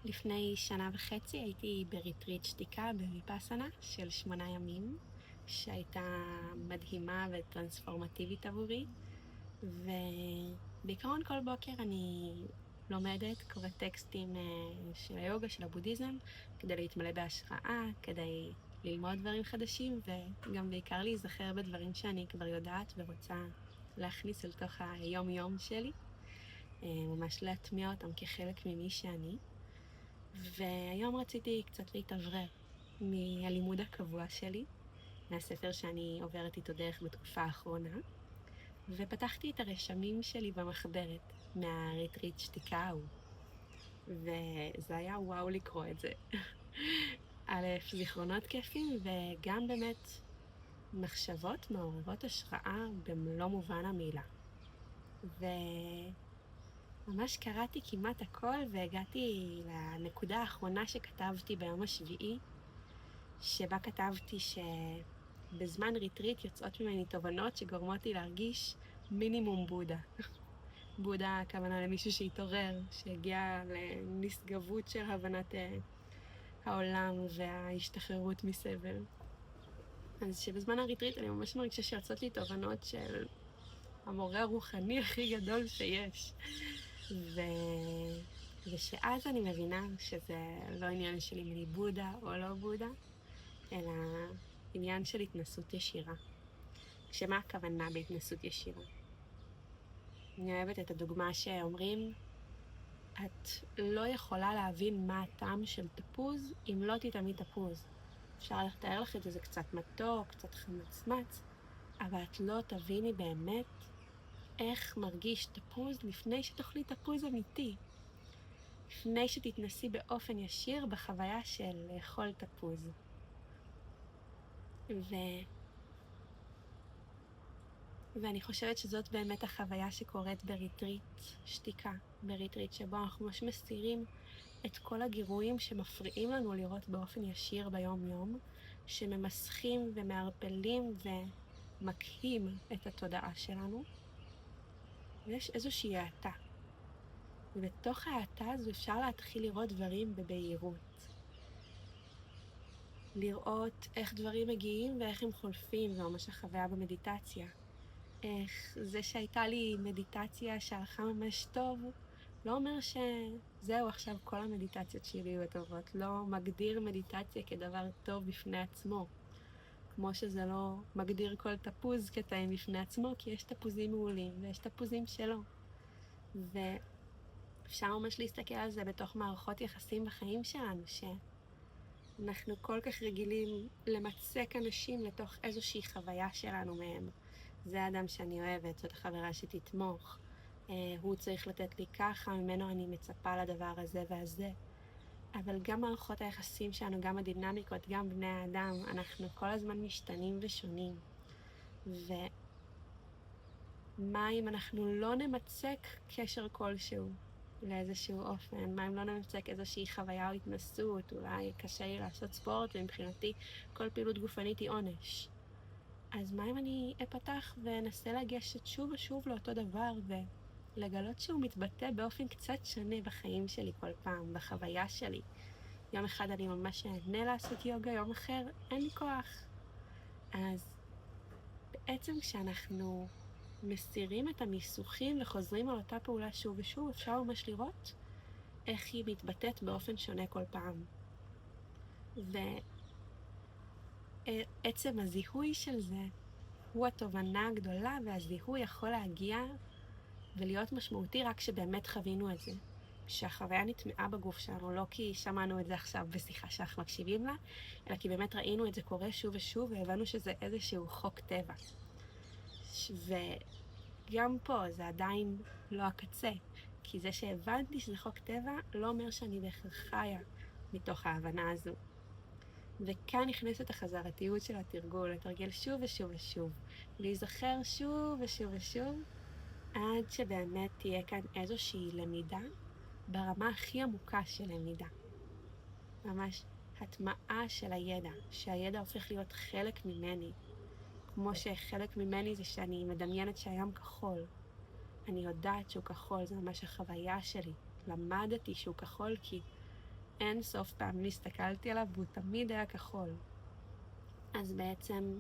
לפני 1.5 הייתי בריטריט שתיקה בויפאסנה של 8 ימים, שהייתה מדהימה וטרנספורמטיבית עבורי. ובעיקרון כל בוקר אני לומדת, קוראת טקסטים של היוגה, של הבודהיזם, כדי להתמלא בהשראה, כדי ללמוד דברים חדשים, וגם בעיקר להיזכר בדברים שאני כבר יודעת ורוצה להכניס אל תוך היום-יום שלי, ממש להטמיע אותם כחלק ממי שאני. והיום רציתי קצת להתאוורר מהלימוד הקבוע שלי, מהספר שאני עוברת איתו דרך בתקופה האחרונה, ופתחתי את הרשמים שלי במחברת מהריטריט שתיקה ההוא. וזה היה וואו לקרוא את זה. א', זיכרונות כיפים, וגם באמת מחשבות מעוררות השראה במלוא מובן המילה. ממש קראתי כמעט הכל, והגעתי לנקודה האחרונה שכתבתי ביום השביעי, שבה כתבתי שבזמן ריטריט יוצאות ממני תובנות שגורמות לי להרגיש מינימום בודה. בודה הכוונה למישהו שהתעורר, שהגיע לנשגבות של הבנת העולם וההשתחררות מסבל. אז שבזמן הריטריט אני ממש מרגישה שיוצאות לי תובנות של המורה הרוחני הכי גדול שיש. ושאז אני מבינה שזה לא עניין של אם אני בודה או לא בודה, אלא עניין של התנסות ישירה. כשמה הכוונה בהתנסות ישירה? אני אוהבת את הדוגמה שאומרים, את לא יכולה להבין מה הטעם של תפוז אם לא תטעמי תפוז. אפשר לתאר לך את זה, זה קצת מתוק, קצת חמצמץ, אבל את לא תביני באמת איך מרגיש תפוז לפני שתאכלי תפוז אמיתי. לפני שתתנסי באופן ישיר בחוויה של לאכול תפוז. ואני חושבת שזאת באמת החוויה שקורית בריטריט שתיקה, בריטריט שבו אנחנו ממש מסירים את כל הגירויים שמפריעים לנו לראות באופן ישיר ביום יום, שממסכים ומערפלים ומקהים את התודעה שלנו, ויש איזושהי האטה. ובתוך ההאטה הזו אפשר להתחיל לראות דברים בבהירות. לראות איך דברים מגיעים ואיך הם חולפים, זו ממש החוויה במדיטציה. איך זה שהייתה לי מדיטציה שהלכה ממש טוב, לא אומר שזהו עכשיו כל המדיטציות שלי יהיו טובות, לא מגדיר מדיטציה כדבר טוב בפני עצמו, כמו שזה לא מגדיר כל תפוז כטעים בפני עצמו, כי יש תפוזים מעולים ויש תפוזים שלא. ואפשר ממש להסתכל על זה בתוך מערכות יחסים בחיים שלנו, שאנחנו כל כך רגילים למצק אנשים לתוך איזושהי חוויה שלנו מהם. זה האדם שאני אוהבת, זאת החברה שתתמוך, הוא צריך לתת לי ככה, ממנו אני מצפה לדבר הזה והזה. אבל גם מערכות היחסים שלנו, גם הדינמיקות, גם בני האדם, אנחנו כל הזמן משתנים ושונים. ומה אם אנחנו לא נמצק קשר כלשהו לאיזשהו אופן? מה אם לא נמצק איזושהי חוויה או התנסות? אולי קשה לי לעשות ספורט, ומבחינתי כל פעילות גופנית היא עונש. אז מה אם אני אפתח ואנסה לגשת שוב ושוב לאותו דבר, ולגלות שהוא מתבטא באופן קצת שונה בחיים שלי כל פעם, בחוויה שלי. יום אחד אני ממש אהנה לעשות יוגה, יום אחר אין לי כוח. אז בעצם כשאנחנו מסירים את המיסוכים וחוזרים על אותה פעולה שוב ושוב, אפשר ממש לראות איך היא מתבטאת באופן שונה כל פעם. ועצם הזיהוי של זה הוא התובנה הגדולה, והזיהוי יכול להגיע ולהיות משמעותי רק שבאמת חווינו את זה. שהחוויה נטמעה בגוף שלנו, לא כי שמענו את זה עכשיו בשיחה שאנחנו מקשיבים לה, אלא כי באמת ראינו את זה קורה שוב ושוב, והבנו שזה איזשהו חוק טבע. וגם פה זה עדיין לא הקצה, כי זה שהבנתי שזה חוק טבע, לא אומר שאני בהכרח חיה מתוך ההבנה הזו. וכאן נכנסת החזרתיות של התרגול, לתרגל שוב ושוב ושוב, להיזכר שוב ושוב ושוב, עד שבאמת תהיה כאן איזושהי למידה ברמה הכי עמוקה של למידה. ממש הטמעה של הידע, שהידע הופך להיות חלק ממני, כמו שחלק ממני זה שאני מדמיינת שהים כחול. אני יודעת שהוא כחול, זה ממש החוויה שלי. למדתי שהוא כחול כי אין סוף פעמים הסתכלתי עליו והוא תמיד היה כחול. אז בעצם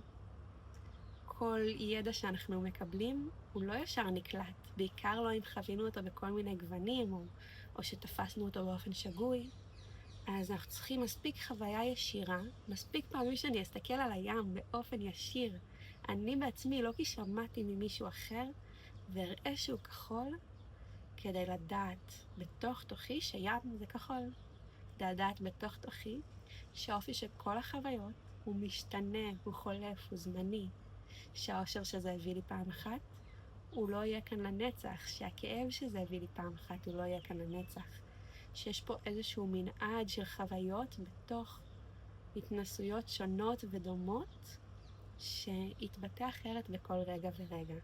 כל ידע שאנחנו מקבלים הוא לא ישר נקלט, בעיקר לא אם חווינו אותו בכל מיני גוונים או שתפסנו אותו באופן שגוי. אז אנחנו צריכים מספיק חוויה ישירה, מספיק פעמים שאני אסתכל על הים באופן ישיר, אני בעצמי, לא כי שמעתי ממישהו אחר, ואראה שהוא כחול, כדי לדעת בתוך תוכי שים זה כחול. לדעת בתוך תוכי שהאופי של כל החוויות הוא משתנה, הוא חולף, הוא זמני. שהאושר שזה הביא לי פעם אחת, הוא לא יהיה כאן לנצח, שהכאב שזה הביא לי פעם אחת הוא לא יהיה כאן לנצח. שיש פה איזשהו מנעד של חוויות בתוך התנסויות שונות ודומות, שהתבטא אחרת בכל רגע ורגע.